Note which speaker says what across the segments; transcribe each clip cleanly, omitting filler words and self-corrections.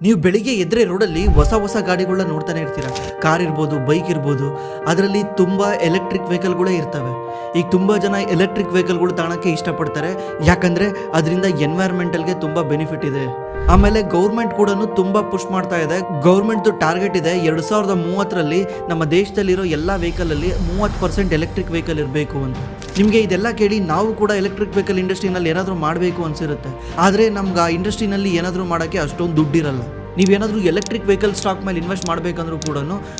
Speaker 1: ನೀವು ಬೆಳಿಗ್ಗೆ ಎದ್ರೆ ರೋಡಲ್ಲಿ ಹೊಸ ಗಾಡಿಗಳನ್ನ ನೋಡ್ತಾನೆ ಇರ್ತೀರ. ಕಾರ್ ಇರ್ಬೋದು, ಬೈಕ್ ಇರ್ಬೋದು, ಅದರಲ್ಲಿ ತುಂಬ ಎಲೆಕ್ಟ್ರಿಕ್ ವೆಹಿಕಲ್ಗಳೇ ಇರ್ತವೆ. ಈಗ ತುಂಬ ಜನ ಎಲೆಕ್ಟ್ರಿಕ್ ವೆಹಿಕಲ್ಗಳು ತಗೊಳಕ್ಕೆ ಇಷ್ಟಪಡ್ತಾರೆ, ಯಾಕಂದರೆ ಅದರಿಂದ ಎನ್ವೈರ್ಮೆಂಟಲ್ಗೆ ತುಂಬ ಬೆನಿಫಿಟ್ ಇದೆ. ಆಮೇಲೆ ಗೌರ್ಮೆಂಟ್ ಕೂಡ ತುಂಬ ಪುಷ್ ಮಾಡ್ತಾ ಇದೆ. ಗೌರ್ಮೆಂಟ್ದು ಟಾರ್ಗೆಟ್ ಇದೆ 2030ರಲ್ಲಿ ನಮ್ಮ ದೇಶದಲ್ಲಿರೋ ಎಲ್ಲ ವೆಹಿಕಲಲ್ಲಿ 30% ಎಲೆಕ್ಟ್ರಿಕ್ ವೆಹಿಕಲ್ ಇರಬೇಕು ಅಂತ. ನಿಮಗೆ ಇದೆಲ್ಲ ಕೇಳಿ ನಾವು ಕೂಡ ಎಲೆಕ್ಟ್ರಿಕ್ ವೆಹಿಕಲ್ ಇಂಡಸ್ಟ್ರಿನಲ್ಲಿ ಏನಾದರೂ ಮಾಡಬೇಕು ಅನಿಸಿರುತ್ತೆ. ಆದರೆ ನಮ್ಗೆ ಆ ಇಂಡಸ್ಟ್ರಿನಲ್ಲಿ ಏನಾದರೂ ಮಾಡೋಕ್ಕೆ ಅಷ್ಟೊಂದು ದುಡ್ಡಿರಲ್ಲ. ನೀವೇನಾದರೂ ಎಲೆಕ್ಟ್ರಿಕ್ ವೆಹಿಕಲ್ ಸ್ಟಾಕ್ ಮೇಲೆ ಇನ್ವೆಸ್ಟ್ ಮಾಡಬೇಕಂದ್ರೂ ಕೂಡ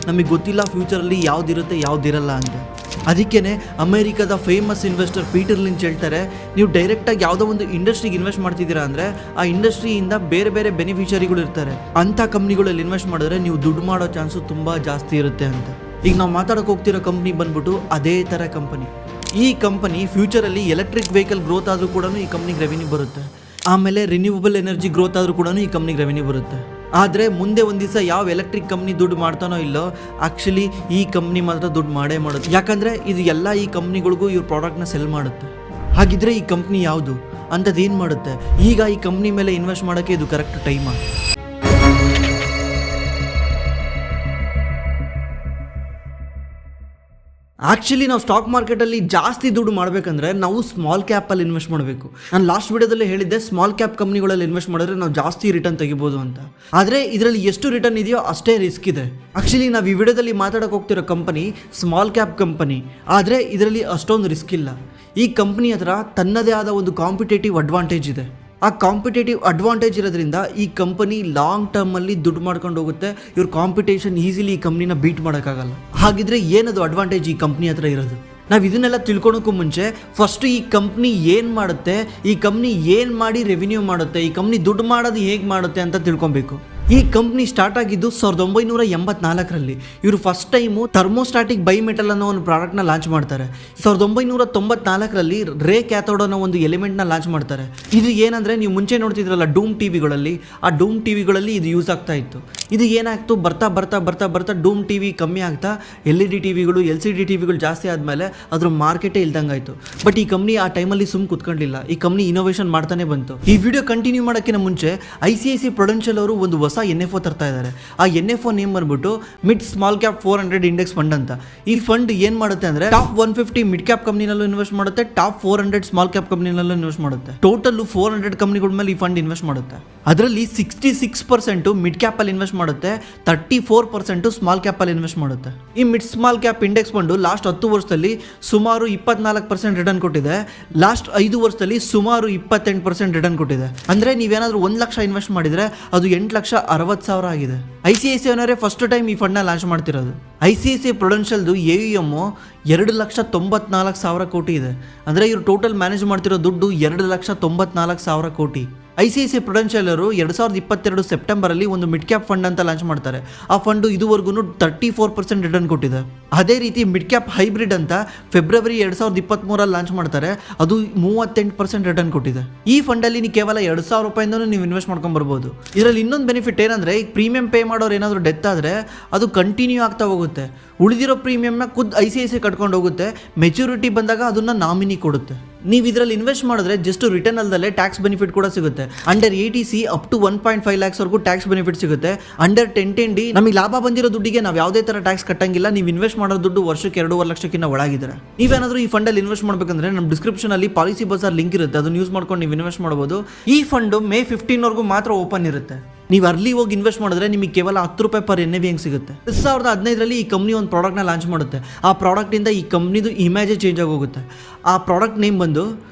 Speaker 1: ನಮಗೆ ಗೊತ್ತಿಲ್ಲ ಫ್ಯೂಚರಲ್ಲಿ ಯಾವುದಿರುತ್ತೆ ಯಾವುದಿರಲ್ಲ ಅಂತ. ಅದಕ್ಕೇ ಅಮೇರಿಕಾದ ಫೇಮಸ್ ಇನ್ವೆಸ್ಟರ್ ಪೀಟರ್ ಲಿಂಚ್ ಹೇಳ್ತಾರೆ, ನೀವು ಡೈರೆಕ್ಟಾಗಿ ಯಾವುದೋ ಒಂದು ಇಂಡಸ್ಟ್ರಿಗೆ ಇನ್ವೆಸ್ಟ್ ಮಾಡ್ತಿದ್ದೀರಾ ಅಂದರೆ ಆ ಇಂಡಸ್ಟ್ರಿಯಿಂದ ಬೇರೆ ಬೇರೆ ಬೆನಿಫಿಷರಿಗಳು ಇರ್ತಾರೆ. ಅಂಥ ಕಂಪ್ನಿಗಳಲ್ಲಿ ಇನ್ವೆಸ್ಟ್ ಮಾಡಿದ್ರೆ ನೀವು ದುಡ್ಡು ಮಾಡೋ ಚಾನ್ಸು ತುಂಬ ಜಾಸ್ತಿ ಇರುತ್ತೆ ಅಂತ. ಈಗ ನಾವು ಮಾತಾಡೋಕೆ ಹೋಗ್ತಿರೋ ಕಂಪ್ನಿ ಬಂದ್ಬಿಟ್ಟು ಅದೇ ಥರ ಕಂಪನಿ. ಈ ಕಂಪನಿ ಫ್ಯೂಚರಲ್ಲಿ ಎಲೆಕ್ಟ್ರಿಕ್ ವೆಹಿಕಲ್ ಗ್ರೋತ್ ಆದರೂ ಕೂಡ ಈ ಕಂಪ್ನಿಗೆ ರೆವಿನ್ಯೂ ಬರುತ್ತೆ. ಆಮೇಲೆ ರಿನ್ಯೂವಬಲ್ ಎನರ್ಜಿ ಗ್ರೋತ್ ಆದರೂ ಕೂಡ ಈ ಕಂಪ್ನಿಗೆ ರೆವಿನ್ಯೂ ಬರುತ್ತೆ. ಆದರೆ ಮುಂದೆ ಒಂದು ದಿವಸ ಯಾವ ಎಲೆಕ್ಟ್ರಿಕ್ ಕಂಪ್ನಿ ದುಡ್ಡು ಮಾಡ್ತಾನೋ ಇಲ್ಲೋ, ಆ್ಯಕ್ಚುಲಿ ಈ ಕಂಪ್ನಿ ಮಾತ್ರ ದುಡ್ಡು ಮಾಡೇ ಮಾಡುತ್ತೆ. ಯಾಕಂದರೆ ಇದು ಎಲ್ಲ ಈ ಕಂಪ್ನಿಗಳಿಗೂ ಇವ್ರ ಪ್ರಾಡಕ್ಟ್ನ ಸೆಲ್ ಮಾಡುತ್ತೆ. ಹಾಗಿದ್ರೆ ಈ ಕಂಪ್ನಿ ಯಾವುದು ಅಂಥದ್ದು ಏನು ಮಾಡುತ್ತೆ? ಈಗ ಈ ಕಂಪ್ನಿ ಮೇಲೆ ಇನ್ವೆಸ್ಟ್ ಮಾಡೋಕ್ಕೆ ಇದು ಕರೆಕ್ಟ್ ಟೈಮಾ? ಆ್ಯಕ್ಚುಲಿ ನಾವು ಸ್ಟಾಕ್ ಮಾರ್ಕೆಟಲ್ಲಿ ಜಾಸ್ತಿ ದುಡ್ಡು ಮಾಡಬೇಕಂದ್ರೆ ನಾವು ಸ್ಮಾಲ್ ಕ್ಯಾಪಲ್ಲಿ ಇನ್ವೆಸ್ಟ್ ಮಾಡಬೇಕು. ನಾನು ಲಾಸ್ಟ್ ವಿಡಿಯೋದಲ್ಲಿ ಹೇಳಿದ್ದೆ, ಸ್ಮಾಲ್ ಕ್ಯಾಪ್ ಕಂಪ್ನಿಗಳಲ್ಲಿ ಇನ್ವೆಸ್ಟ್ ಮಾಡಿದ್ರೆ ನಾವು ಜಾಸ್ತಿ ರಿಟರ್ನ್ ತೆಗಿಬೋದು ಅಂತ. ಆದರೆ ಇದರಲ್ಲಿ ಎಷ್ಟು ರಿಟರ್ನ್ ಇದೆಯೋ ಅಷ್ಟೇ ರಿಸ್ಕ್ ಇದೆ. ಆ್ಯಕ್ಚುಲಿ ನಾವು ಈ ವಿಡಿಯೋದಲ್ಲಿ ಮಾತಾಡೋಕೆ ಹೋಗ್ತಿರೋ ಕಂಪನಿ ಸ್ಮಾಲ್ ಕ್ಯಾಪ್ ಕಂಪನಿ, ಆದರೆ ಇದರಲ್ಲಿ ಅಷ್ಟೊಂದು ರಿಸ್ಕ್ ಇಲ್ಲ. ಈ ಕಂಪ್ನಿ ಹತ್ರ ತನ್ನದೇ ಆದ ಒಂದು ಕಾಂಪಿಟೇಟಿವ್ ಅಡ್ವಾಂಟೇಜ್ ಇದೆ. ಆ ಕಾಂಪಿಟೇಟಿವ್ ಅಡ್ವಾಂಟೇಜ್ ಇರೋದ್ರಿಂದ ಈ ಕಂಪನಿ ಲಾಂಗ್ ಟರ್ಮಲ್ಲಿ ದುಡ್ಡು ಮಾಡ್ಕೊಂಡು ಹೋಗುತ್ತೆ. ಇವ್ರ ಕಾಂಪಿಟೇಷನ್ ಈಸಿಲಿ ಈ ಕಂಪ್ನಿನ ಬೀಟ್ ಮಾಡೋಕ್ಕಾಗಲ್ಲ. ಹಾಗಿದ್ರೆ ಏನದು ಅಡ್ವಾಂಟೇಜ್ ಈ ಕಂಪ್ನಿ ಹತ್ರ ಇರೋದು? ನಾವು ಇದನ್ನೆಲ್ಲ ತಿಳ್ಕೊಳಕ್ಕೂ ಮುಂಚೆ ಫಸ್ಟ್ ಈ ಕಂಪ್ನಿ ಏನು ಮಾಡುತ್ತೆ, ಈ ಕಂಪ್ನಿ ಏನು ಮಾಡಿ ರೆವಿನ್ಯೂ ಮಾಡುತ್ತೆ, ಈ ಕಂಪ್ನಿ ದುಡ್ಡು ಮಾಡೋದು ಹೇಗೆ ಮಾಡುತ್ತೆ ಅಂತ ತಿಳ್ಕೊಬೇಕು. ಈ ಕಂಪ್ನಿ ಸ್ಟಾರ್ಟ್ ಆಗಿದ್ದು 1984ರಲ್ಲಿ. ಇವರು ಫಸ್ಟ್ ಟೈಮು ಥರ್ಮೋಸ್ಟಾಟಿಕ್ ಬೈಮೆಟಲ್ ಅನ್ನೋ ಒಂದು ಪ್ರಾಡಕ್ಟ್ನ ಲಾಂಚ್ ಮಾಡ್ತಾರೆ. 1994ರಲ್ಲಿ ರೇ ಕ್ಯಾಥೋಡ್ ಅನ್ನೋ ಒಂದು ಎಲಿಮೆಂಟ್ನ ಲಾಂಚ್ ಮಾಡ್ತಾರೆ. ಇದು ಏನಂದರೆ, ನೀವು ಮುಂಚೆ ನೋಡ್ತಿದ್ರಲ್ಲ ಡೂಮ್ ಟಿವಿಗಳಲ್ಲಿ, ಆ ಡೂಮ್ ಟಿವಿಗಳಲ್ಲಿ ಇದು ಯೂಸ್ ಆಗ್ತಾ ಇತ್ತು. ಇದು ಏನಾಗ್ತು, ಬರ್ತಾ ಡೂಮ್ ಟಿವಿ ಕಮ್ಮಿ ಆಗ್ತಾ LED ಟಿವಿಗಳು, LCD ಟಿವಿಗಳು ಜಾಸ್ತಿ ಆದಮೇಲೆ ಅದ್ರ ಮಾರ್ಕೆಟೇ ಇಲ್ದಂಗಾಯ್ತು. ಬಟ್ ಈ ಕಂಪ್ನಿ ಆ ಟೈಮಲ್ಲಿ ಕುತ್ಕೊಂಡಿಲ್ಲ. ಈ ಕಂಪ್ನಿ ಇನೋವೇಷನ್ ಮಾಡ್ತಾನೆ ಬಂತು. ಈ ವಿಡಿಯೋ ಕಂಟಿನ್ಯೂ ಮಾಡೋಕ್ಕಿಂತ ಮುಂಚೆ ICICI ಪ್ರೊಡೆನ್ಷಿಯಲ್ ಅವರು ಒಂದು ಹೊಸ NFO ತರ್ತಾ ಇದ್ದಾರೆ. ಆ NFO ನೇಮ್ ಬಂದ್ಬಿಟ್ಟು mid small cap 400 index fund ಅಂತ. ಈ ಫಂಡ್ ಏನ್ ಮಾಡುತ್ತೆ ಅಂದ್ರೆ ಟಾಪ್ 150 ಮಿಡ್ ಕ್ಯಾಪ್ ಕಂಪ್ನಿನಲ್ಲೂ ಇನ್ವೆಸ್ಟ್ ಮಾಡುತ್ತೆ, ಟಾಪ್ 400 ಸ್ಮಾಲ್ ಕ್ಯಾಪ್ ಕಂಪ್ನಿನಲ್ಲೂ ಇನ್ವೆಸ್ಟ್ ಮಾಡುತ್ತೆ. ಟೋಟಲ್ 400 ಕಂಪ್ನಿಗಳ ಮೇಲೆ ಈ ಫಂಡ್ ಇನ್ವೆಸ್ಟ್ ಮಾಡುತ್ತೆ. ಅದರಲ್ಲಿ 66% ಮಿಡ್ ಕ್ಯಾಪ್ ಅಲ್ಲಿ ಇನ್ವೆಸ್ಟ್ ಮಾಡುತ್ತೆ, 34% ಸ್ಮಾಲ್ ಕ್ಯಾಪ್ ಅಲ್ಲಿ ಇನ್ವೆಸ್ಟ್ ಮಾಡುತ್ತೆ. ಈ mid small cap index fund last 10 ವರ್ಷದಲ್ಲಿ ಸುಮಾರು 24% ರಿಟರ್ನ್ ಕೊಟ್ಟಿದೆ. ಲಾಸ್ಟ್ 5 ವರ್ಷದಲ್ಲಿ ಸುಮಾರು 28% ರಿಟರ್ನ್ ಕೊಟ್ಟಿದೆ. ಅಂದ್ರೆ ನೀವೇನಾದ್ರೂ 1 ಲಕ್ಷ ಇನ್ವೆಸ್ಟ್ ಮಾಡಿದ್ರೆ ಅದು 8,60,000 ಆಗಿದೆ. ICICI ಅವರೇ ಫಸ್ಟ್ ಟೈಮ್ ಈ ಫಂಡ್ನ ಲಾಂಚ್ ಮಾಡ್ತಿರೋದು. ICICI ಪ್ರೊಡೆನ್ಷಿಯಲ್ದು AUM 2,94,000 ಕೋಟಿ ಇದೆ. ಅಂದರೆ ಇವರು ಟೋಟಲ್ ಮ್ಯಾನೇಜ್ ಮಾಡ್ತಿರೋ ದುಡ್ಡು 2,94,000 ಕೋಟಿ. ICICI ಪ್ರೊಡೆನ್ಷಿಯಲ್ ಅವರು 2022 ಸೆಪ್ಟೆಂಬರಲ್ಲಿ ಒಂದು ಮಿಡ್ ಕ್ಯಾಪ್ ಫಂಡ್ ಅಂತ ಲಾಂಚ್ ಮಾಡ್ತಾರೆ. ಆ ಫಂಡು ಇದುವರೆಗೂ 34% ರಿಟರ್ನ್ ಕೊಟ್ಟಿದೆ. ಅದೇ ರೀತಿ ಮಿಡ್ ಕ್ಯಾಪ್ ಹೈಬ್ರಿಡ್ ಅಂತ ಫೆಬ್ರವರಿ 2023ರಲ್ಲಿ ಲಾಂಚ್ ಮಾಡ್ತಾರೆ. ಅದು 38% ರಿಟರ್ನ್ ಕೊಟ್ಟಿದೆ. ಈ ಫಂಡಲ್ಲಿ ನೀವು ಕೇವಲ 2,000 ರೂಪಾಯಿಂದನೂ ನೀವು ಇನ್ವೆಸ್ಟ್ ಮಾಡ್ಕೊಂಡು ಬರ್ಬೋದು. ಇದರಲ್ಲಿ ಇನ್ನೊಂದು ಬೆನಿಫಿಟ್ ಏನಂದರೆ, ಈಗ ಪ್ರೀಮಿಯಂ ಪೇ ಮಾಡೋರು ಏನಾದರೂ ಡೆತ್ ಆದರೆ ಅದು ಕಂಟಿನ್ಯೂ ಆಗ್ತಾ ಹೋಗುತ್ತೆ. ಉಳಿದಿರೋ ಪ್ರೀಮಿಯಮ್ನ ಖುದ್ದು ICICI ಕಟ್ಕೊಂಡು ಹೋಗುತ್ತೆ. ಮೆಚುರಿಟಿ ಬಂದಾಗ ಅದನ್ನು ನಾಮಿನಿ ಕೊಡುತ್ತೆ. ನೀವು ಇದರಲ್ಲಿ ಇನ್ವೆಸ್ಟ್ ಮಾಡಿದ್ರೆ ಜಸ್ಟ್ ರಿಟರ್ನ್ ಅಲ್ಲದೆ ಟ್ಯಾಕ್ಸ್ ಬೆನಿಫಿಟ್ ಕೂಡ ಸಿಗುತ್ತೆ. ಅಂಡರ್ 80C ಅಪ್ ಟು 1.5 lakhsವರೆಗೂ ಟ್ಯಾಕ್ಸ್ ಬೆನಿಫಿಟ್ ಸಿಗುತ್ತೆ. ಅಂಡರ್ 1010D ನಮಗೆ ಲಾಭ ಬಂದಿರೋ ದುಡ್ಡಿಗೆ ನಾವು ಯಾವುದೇ ಥರ ಟ್ಯಾಕ್ಸ್ ಕಟ್ಟಂಗಿಲ್ಲ. ನೀವು ಇನ್ವೆಸ್ಟ್ ಮಾಡೋ ದುಡ್ಡು ವರ್ಷಕ್ಕೆ 2.5 ಲಕ್ಷಕ್ಕಿಂತ ಒಳಗಿದ್ದಾರೆ. ನೀವೇನಾದರೂ ಈ ಫಂಡಲ್ಲಿ ಇನ್ವೆಸ್ಟ್ ಮಾಡಬೇಕಂದ್ರೆ ನಮ್ಮ ಡಿಸ್ಕ್ರಿಪ್ಷನಲ್ಲಿ ಪಾಲಿಸಿ ಬಜಾರ್ ಲಿಂಕ್ ಇರುತ್ತೆ, ಅದನ್ನು ಯೂಸ್ ಮಾಡ್ಕೊಂಡು ನೀವು ಇನ್ವೆಸ್ಟ್ ಮಾಡ್ಬೋದು. ಈ ಫಂಡು May 15ವರೆಗೂ ಮಾತ್ರ ಓಪನ್ ಇರುತ್ತೆ. ನೀವು ಅರ್ಲಿ ಹೋಗಿ ಇನ್ವೆಸ್ಟ್ ಮಾಡಿದ್ರೆ ನಿಮಗೆ ಕೇವಲ 10 ರೂಪಾಯಿ ಪರ್ NAV ಹೆಂಗೆ ಸಿಗುತ್ತೆ. 2015ರಲ್ಲಿ ಈ ಕಂಪ್ನಿ ಒಂದು ಪ್ರಾಡಕ್ಟ್ನ ಲಾಂಚ್ ಮಾಡುತ್ತೆ. ಆ ಪ್ರಾಡಕ್ಟಿಂದ ಈ ಕಂಪ್ನಿದು ಇಮೇಜೇ ಚೇಂಜ್ ಆಗೋಗುತ್ತೆ. ಆ ಪ್ರಾಡಕ್ಟ್ ನೇಮ್ ಬಂದು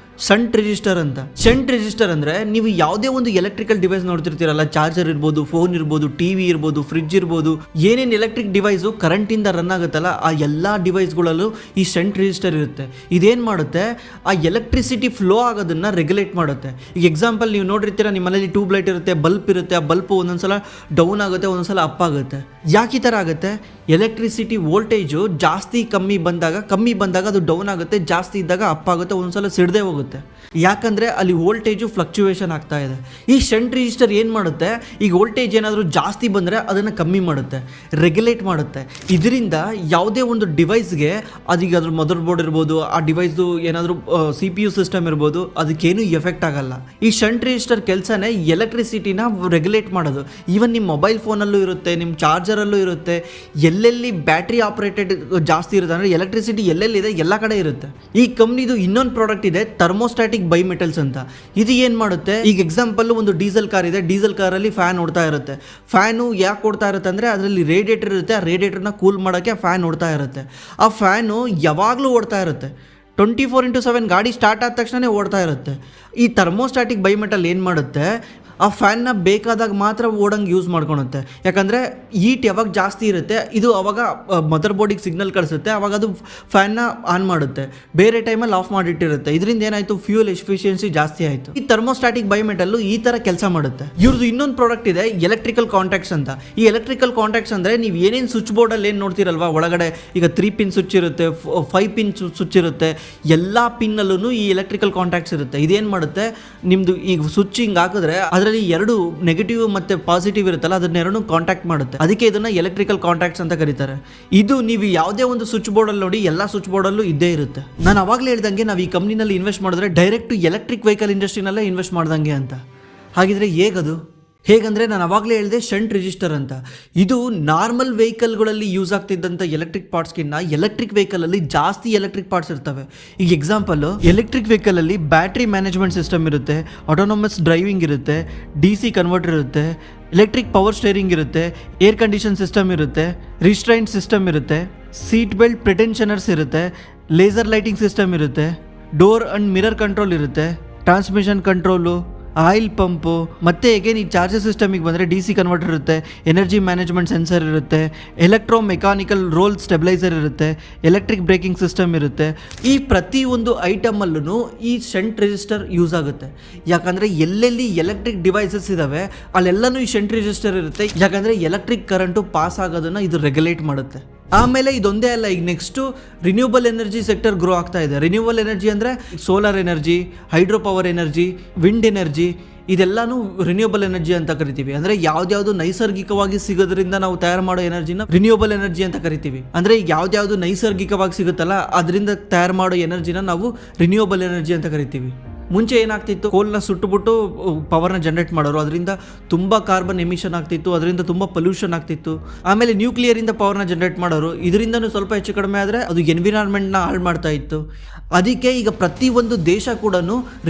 Speaker 1: ಶಂಟ್ ರಿಜಿಸ್ಟರ್ ಅಂತ. ಶಂಟ್ ರಿಜಿಸ್ಟರ್ ಅಂದರೆ ನೀವು ಯಾವುದೇ ಒಂದು ಎಲೆಕ್ಟ್ರಿಕಲ್ ಡಿವೈಸ್ ನೋಡ್ತಿರ್ತೀರಲ್ಲ, ಚಾರ್ಜರ್ ಇರ್ಬೋದು, ಫೋನ್ ಇರ್ಬೋದು, TV ಇರ್ಬೋದು, ಫ್ರಿಡ್ಜ್ ಇರ್ಬೋದು, ಏನೇನು ಎಲೆಕ್ಟ್ರಿಕ್ ಡಿವೈಸು ಕರೆಂಟಿಂದ ರನ್ ಆಗುತ್ತಲ್ಲ ಆ ಎಲ್ಲ ಡಿವೈಸ್ಗಳಲ್ಲೂ ಈ ಶಂಟ್ ರಿಜಿಸ್ಟರ್ ಇರುತ್ತೆ. ಇದೇನು ಮಾಡುತ್ತೆ, ಆ ಎಲೆಕ್ಟ್ರಿಸಿಟಿ ಫ್ಲೋ ಆಗೋದನ್ನು ರೆಗ್ಯುಲೇಟ್ ಮಾಡುತ್ತೆ. ಈಗ ಎಕ್ಸಾಂಪಲ್ ನೀವು ನೋಡಿರ್ತೀರ, ನಿಮ್ಮ ಮನೇಲಿ ಟ್ಯೂಬ್ ಲೈಟ್ ಇರುತ್ತೆ, ಬಲ್ಪ್ ಇರುತ್ತೆ. ಆ ಬಲ್ಪು ಒಂದೊಂದ್ಸಲ ಡೌನ್ ಆಗುತ್ತೆ, ಒಂದೊಂದ್ಸಲ ಅಪ್ ಆಗುತ್ತೆ. ಯಾಕೆ ಈ ಥರ ಆಗುತ್ತೆ? ಎಲೆಕ್ಟ್ರಿಸಿಟಿ ವೋಲ್ಟೇಜು ಜಾಸ್ತಿ ಕಮ್ಮಿ ಬಂದಾಗ ಅದು ಡೌನ್ ಆಗುತ್ತೆ, ಜಾಸ್ತಿ ಇದ್ದಾಗ ಅಪ್ ಆಗುತ್ತೆ, ಒಂದ್ಸಲ ಸಿಡದೆ ಹೋಗುತ್ತೆ. ಯಾಕಂದರೆ ಅಲ್ಲಿ ವೋಲ್ಟೇಜು ಫ್ಲಕ್ಚುಯೇಷನ್ ಆಗ್ತಾ ಇದೆ. ಈ ಶಂಟ್ ರಿಜಿಸ್ಟರ್ ಏನು ಮಾಡುತ್ತೆ, ಈಗ ವೋಲ್ಟೇಜ್ ಏನಾದರೂ ಜಾಸ್ತಿ ಬಂದರೆ ಅದನ್ನು ಕಮ್ಮಿ ಮಾಡುತ್ತೆ, ರೆಗ್ಯುಲೇಟ್ ಮಾಡುತ್ತೆ. ಇದರಿಂದ ಯಾವುದೇ ಒಂದು ಡಿವೈಸ್ಗೆ ಅದೀಗ ಅದ್ರ ಮದರ್ ಬೋರ್ಡ್ ಇರ್ಬೋದು, ಆ ಡಿವೈಸ್ದು ಏನಾದರೂ CPU ಸಿಸ್ಟಮ್ ಇರ್ಬೋದು, ಅದಕ್ಕೇನು ಎಫೆಕ್ಟ್ ಆಗಲ್ಲ. ಈ ಶಂಟ್ ರಿಜಿಸ್ಟರ್ ಕೆಲಸನೇ ಎಲೆಕ್ಟ್ರಿಸಿಟಿನ ರೆಗ್ಯುಲೇಟ್ ಮಾಡೋದು. ಈವನ್ ನಿಮ್ಮ ಮೊಬೈಲ್ ಫೋನಲ್ಲೂ ಇರುತ್ತೆ, ನಿಮ್ಮ ಚಾರ್ಜರಲ್ಲೂ ಇರುತ್ತೆ, ಎಲ್ಲೆಲ್ಲಿ ಬ್ಯಾಟ್ರಿ ಆಪ್ರೇಟೆಡ್ ಜಾಸ್ತಿ ಇರುತ್ತೆ ಅಂದರೆ ಎಲೆಕ್ಟ್ರಿಸಿಟಿ ಎಲ್ಲೆಲ್ಲಿದೆ ಎಲ್ಲ ಕಡೆ ಇರುತ್ತೆ. ಈ ಕಂಪ್ನಿದು ಇನ್ನೊಂದು ಪ್ರಾಡಕ್ಟ್ ಇದೆ, ಥರ್ಮೋಸ್ಟಾಟಿಕ್ ಬೈಮೆಟಲ್ಸ್ ಅಂತ. ಇದು ಏನು ಮಾಡುತ್ತೆ, ಈಗ ಎಕ್ಸಾಂಪಲ್ ಒಂದು ಡೀಸೆಲ್ ಕಾರ್ ಇದೆ, ಡೀಸೆಲ್ ಕಾರಲ್ಲಿ ಫ್ಯಾನ್ ಓಡ್ತಾ ಇರುತ್ತೆ. ಫ್ಯಾನು ಯಾಕೆ ಓಡ್ತಾ ಇರುತ್ತೆ ಅಂದರೆ ಅದರಲ್ಲಿ ರೇಡಿಯೇಟರ್ ಇರುತ್ತೆ, ಆ ರೇಡಿಯೇಟರ್ನ ಕೂಲ್ ಮಾಡೋಕ್ಕೆ ಫ್ಯಾನ್ ಓಡ್ತಾ ಇರುತ್ತೆ. ಆ ಫ್ಯಾನು ಯಾವಾಗಲೂ ಓಡ್ತಾ ಇರುತ್ತೆ, 24/7 ಗಾಡಿ ಸ್ಟಾರ್ಟ್ ಆದ ತಕ್ಷಣ ಓಡ್ತಾ ಇರುತ್ತೆ. ಈ ಥರ್ಮೋಸ್ಟಾಟಿಕ್ ಬೈಮೆಟಲ್ ಏನು ಮಾಡುತ್ತೆ, ಆ ಫ್ಯಾನ್ನ ಬೇಕಾದಾಗ ಮಾತ್ರ ಓಡಂಗೆ ಯೂಸ್ ಮಾಡ್ಕೊಳುತ್ತೆ. ಯಾಕಂದರೆ ಹೀಟ್ ಯಾವಾಗ ಜಾಸ್ತಿ ಇರುತ್ತೆ ಇದು ಅವಾಗ ಮದರ್ ಬೋರ್ಡಿಗೆ ಸಿಗ್ನಲ್ ಕಳಿಸುತ್ತೆ, ಅವಾಗ ಅದು ಫ್ಯಾನ್ನ ಆನ್ ಮಾಡುತ್ತೆ, ಬೇರೆ ಟೈಮಲ್ಲಿ ಆಫ್ ಮಾಡಿಟ್ಟಿರುತ್ತೆ. ಇದರಿಂದ ಏನಾಯಿತು, ಫ್ಯೂಯಲ್ ಎಫಿಷಿಯನ್ಸಿ ಜಾಸ್ತಿ ಆಯಿತು. ಈ ಥರ್ಮೋಸ್ಟಾಟಿಕ್ ಬೈಮೆಟಲ್ಲು ಈ ಥರ ಕೆಲಸ ಮಾಡುತ್ತೆ. ಇವ್ರದ್ದು ಇನ್ನೊಂದು ಪ್ರಾಡಕ್ಟ್ ಇದೆ, ಎಲೆಕ್ಟ್ರಿಕಲ್ ಕಾಂಟ್ಯಾಕ್ಟ್ಸ್ ಅಂತ. ಈ ಎಲೆಕ್ಟ್ರಿಕಲ್ ಕಾಂಟ್ಯಾಕ್ಟ್ಸ್ ಅಂದರೆ ನೀವು ಏನೇನು ಸ್ವಿಚ್ ಬೋರ್ಡಲ್ಲಿ ಏನು ನೋಡ್ತಿರಲ್ವಾ, ಒಳಗಡೆ ಈಗ 3 ಪಿನ್ ಸ್ವಿಚ್ ಇರುತ್ತೆ, 5 ಪಿನ್ ಸ್ವಿಚ್ ಇರುತ್ತೆ, ಎಲ್ಲ ಪಿನ್ನಲ್ಲೂ ಈ ಎಲೆಕ್ಟ್ರಿಕಲ್ ಕಾಂಟ್ಯಾಕ್ಟ್ಸ್ ಇರುತ್ತೆ. ಇದೇನು ಮಾಡುತ್ತೆ, ನಿಮ್ಮದು ಈಗ ಸ್ವಿಚ್ ಹಿಂಗೆ ಹಾಕಿದ್ರೆ ಅದರಲ್ಲಿ 2 ನೆಗೆಟಿವ್ ಮತ್ತು ಪಾಸಿಟಿವ್ ಇರುತ್ತಲ್ಲ, ಅದನ್ನೆರಡು ಕಾಂಟ್ಯಾಕ್ಟ್ ಮಾಡುತ್ತೆ. ಅದಕ್ಕೆ ಇದನ್ನು ಎಲೆಕ್ಟ್ರಿಕಲ್ ಕಾಂಟ್ಯಾಕ್ಟ್ಸ್ ಅಂತ ಕರೀತಾರೆ. ಇದು ನೀವು ಯಾವುದೇ ಒಂದು ಸ್ವಿಚ್ ಬೋರ್ಡಲ್ಲಿ ನೋಡಿ, ಎಲ್ಲ ಸ್ವಿಚ್ ಬೋರ್ಡಲ್ಲೂ ಇದ್ದೇ ಇರುತ್ತೆ. ನಾನು ಅವಾಗಲೇ ಹೇಳ್ದಂಗೆ ನಾವು ಈ ಕಂಪ್ನಿನಲ್ಲಿ ಇನ್ವೆಸ್ಟ್ ಮಾಡಿದ್ರೆ ಡೈರೆಕ್ಟ್ ಎಲೆಕ್ಟ್ರಿಕ್ ವೆಹಿಕಲ್ ಇಂಡಸ್ಟ್ರಿನಲ್ಲೇ ಇನ್ವೆಸ್ಟ್ ಮಾಡ್ದಂಗೆ ಅಂತ. ಹಾಗಿದ್ರೆ ಹೇಗಂದರೆ ನಾನು ಅವಾಗಲೇ ಹೇಳಿದೆ ಶಂಟ್ ರಿಜಿಸ್ಟರ್ ಅಂತ. ಇದು ನಾರ್ಮಲ್ ವೆಹಿಕಲ್ಗಳಲ್ಲಿ ಯೂಸ್ ಆಗ್ತಿದ್ದಂಥ ಎಲೆಕ್ಟ್ರಿಕ್ ಪಾರ್ಟ್ಸ್ಗಿನ್ನ ಎಲೆಕ್ಟ್ರಿಕ್ ವೆಹಿಕಲಲ್ಲಿ ಜಾಸ್ತಿ ಎಲೆಕ್ಟ್ರಿಕ್ ಪಾರ್ಟ್ಸ್ ಇರ್ತವೆ. ಈಗ ಎಕ್ಸಾಂಪಲ್ಲು, ಎಲೆಕ್ಟ್ರಿಕ್ ವೆಹಿಕಲಲ್ಲಿ ಬ್ಯಾಟ್ರಿ ಮ್ಯಾನೇಜ್ಮೆಂಟ್ ಸಿಸ್ಟಮ್ ಇರುತ್ತೆ, ಆಟೋನಮಸ್ ಡ್ರೈವಿಂಗ್ ಇರುತ್ತೆ, DC ಕನ್ವರ್ಟರ್ ಇರುತ್ತೆ, ಎಲೆಕ್ಟ್ರಿಕ್ ಪವರ್ ಸ್ಟೇರಿಂಗ್ ಇರುತ್ತೆ, ಏರ್ ಕಂಡೀಷನ್ ಸಿಸ್ಟಮ್ ಇರುತ್ತೆ, ರಿಸ್ಟ್ರೈಂಟ್ ಸಿಸ್ಟಮ್ ಇರುತ್ತೆ, ಸೀಟ್ ಬೆಲ್ಟ್ ಪ್ರಿಟೆನ್ಷನರ್ಸ್ ಇರುತ್ತೆ, ಲೇಸರ್ ಲೈಟಿಂಗ್ ಸಿಸ್ಟಮ್ ಇರುತ್ತೆ, ಡೋರ್ ಆ್ಯಂಡ್ ಮಿರರ್ ಕಂಟ್ರೋಲ್ ಇರುತ್ತೆ, ಟ್ರಾನ್ಸ್ಮಿಷನ್ ಕಂಟ್ರೋಲು, ಆಯಿಲ್ ಪಂಪು, ಮತ್ತು ಈ ಚಾರ್ಜರ್ ಸಿಸ್ಟಮಿಗೆ ಬಂದರೆ DC ಕನ್ವರ್ಟರ್ ಇರುತ್ತೆ, ಎನರ್ಜಿ ಮ್ಯಾನೇಜ್ಮೆಂಟ್ ಸೆನ್ಸರ್ ಇರುತ್ತೆ, ಎಲೆಕ್ಟ್ರೋ ಮೆಕ್ಯಾನಿಕಲ್ ರೋಲ್ ಸ್ಟೆಬಿಲೈಸರ್ ಇರುತ್ತೆ, ಎಲೆಕ್ಟ್ರಿಕ್ ಬ್ರೇಕಿಂಗ್ ಸಿಸ್ಟಮ್ ಇರುತ್ತೆ. ಈ ಪ್ರತಿಯೊಂದು ಐಟಮಲ್ಲೂ ಈ ಶಂಟ್ ರಿಜಿಸ್ಟರ್ ಯೂಸ್ ಆಗುತ್ತೆ. ಯಾಕಂದರೆ ಎಲ್ಲೆಲ್ಲಿ ಎಲೆಕ್ಟ್ರಿಕ್ ಡಿವೈಸಸ್ ಇದ್ದಾವೆ ಅಲ್ಲೆಲ್ಲನೂ ಈ ಶಂಟ್ ರಿಜಿಸ್ಟರ್ ಇರುತ್ತೆ. ಯಾಕಂದರೆ ಎಲೆಕ್ಟ್ರಿಕ್ ಕರೆಂಟು ಪಾಸ್ ಆಗೋದನ್ನು ಇದು ರೆಗ್ಯುಲೇಟ್ ಮಾಡುತ್ತೆ. ಆಮೇಲೆ ಇದೊಂದೇ ಅಲ್ಲ, ಈಗ next renewable energy sector grow ಆಗ್ತಾ ಇದೆ. ರಿನ್ಯೂಬಲ್ ಎನರ್ಜಿ ಅಂದರೆ solar energy, hydro power energy, wind energy, ಇದೆಲ್ಲನೂ ರಿನ್ಯೂಬಲ್ ಎನರ್ಜಿ ಅಂತ ಕರಿತೀವಿ. ಅಂದರೆ ಯಾವ್ದ್ಯಾವುದು ನೈಸರ್ಗಿಕವಾಗಿ ಸಿಗೋದ್ರಿಂದ ನಾವು ತಯಾರು ಮಾಡೋ ಎನರ್ಜಿನ ರಿನ್ಯೂಬಲ್ ಎನರ್ಜಿ ಅಂತ ಕರಿತೀವಿ. ಅಂದರೆ ಈಗ ಯಾವ್ದ್ಯಾವುದು ನೈಸರ್ಗಿಕವಾಗಿ ಸಿಗುತ್ತಲ್ಲ ಅದರಿಂದ ತಯಾರು ಮಾಡೋ ಎನರ್ಜಿನ ನಾವು ರಿನ್ಯೂಬಲ್ ಎನರ್ಜಿ ಅಂತ ಕರಿತೀವಿ. ಮುಂಚೆ ಏನಾಗ್ತಿತ್ತು, ಕೋಲ್ನ ಸುಟ್ಟುಬಿಟ್ಟು ಪವರ್ನ ಜನರೇಟ್ ಮಾಡೋರು, ಅದರಿಂದ ತುಂಬ ಕಾರ್ಬನ್ ಎಮಿಷನ್ ಆಗ್ತಿತ್ತು, ಅದರಿಂದ ತುಂಬ ಪೊಲ್ಯೂಷನ್ ಆಗ್ತಿತ್ತು. ಆಮೇಲೆ ನ್ಯೂಕ್ಲಿಯರಿಂದ ಪವರ್ನ ಜನರೇಟ್ ಮಾಡೋರು, ಇದರಿಂದನೂ ಸ್ವಲ್ಪ ಹೆಚ್ಚು ಕಡಿಮೆ ಆದರೆ ಅದು ಎನ್ವಿರಾನ್ಮೆಂಟ್ನ ಹಾಳು ಮಾಡ್ತಾ ಇತ್ತು. ಅದಕ್ಕೆ ಈಗ ಪ್ರತಿಯೊಂದು ದೇಶ ಕೂಡ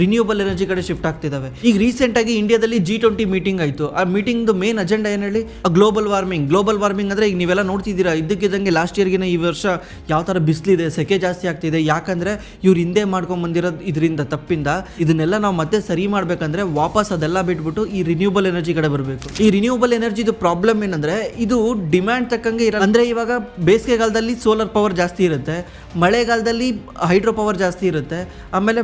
Speaker 1: ರಿನ್ಯೂಬಲ್ ಎನರ್ಜಿ ಕಡೆ ಶಿಫ್ಟ್ ಆಗ್ತಿದ್ದಾವೆ. ಈಗ ರೀಸೆಂಟಾಗಿ ಇಂಡಿಯಾದಲ್ಲಿ G20 ಮೀಟಿಂಗ್ ಆಯಿತು. ಆ ಮೀಟಿಂಗ್ದು ಮೇನ್ ಅಜೆಂಡಾ ಏನು ಹೇಳಿ, ಗ್ಲೋಬಲ್ ವಾರ್ಮಿಂಗ್ ಅಂದರೆ ಈಗ ನೀವೆಲ್ಲ ನೋಡ್ತಿದ್ದೀರಾ, ಇದ್ದಕ್ಕಿದ್ದಂಗೆ ಲಾಸ್ಟ್ ಇಯರ್ಗಿನ ಈ ವರ್ಷ ಯಾವ ಥರ ಬಿಸಿಲಿದೆ, ಸೆಕೆ ಜಾಸ್ತಿ ಆಗ್ತಿದೆ. ಯಾಕಂದರೆ ಇವ್ರು ಹಿಂದೆ ಮಾಡ್ಕೊಂಡ್ಬಂದಿರೋದು ಇದರಿಂದ ತಪ್ಪಿಂದ. ಇದನ್ನೆಲ್ಲ ನಾವು ಮತ್ತೆ ಸರಿ ಮಾಡಬೇಕಂದ್ರೆ ವಾಪಸ್ ಅದೆಲ್ಲ ಬಿಟ್ಬಿಟ್ಟು ಈ ರಿನ್ಯೂಬಲ್ ಎನರ್ಜಿ ಕಡೆ ಬರಬೇಕು. ಈ ರಿನ್ಯೂಬಲ್ ಎನರ್ಜಿದು ಪ್ರಾಬ್ಲಮ್ ಏನಂದರೆ ಇದು ಡಿಮ್ಯಾಂಡ್ ತಕ್ಕಂಗೆ ಇರಲ್ಲ. ಅಂದರೆ ಇವಾಗ ಬೇಸಿಗೆಗಾಲದಲ್ಲಿ ಸೋಲಾರ್ ಪವರ್ ಜಾಸ್ತಿ ಇರುತ್ತೆ, ಮಳೆಗಾಲದಲ್ಲಿ ಹೈಡ್ರೋ ಪವರ್ ಜಾಸ್ತಿ ಇರುತ್ತೆ, ಆಮೇಲೆ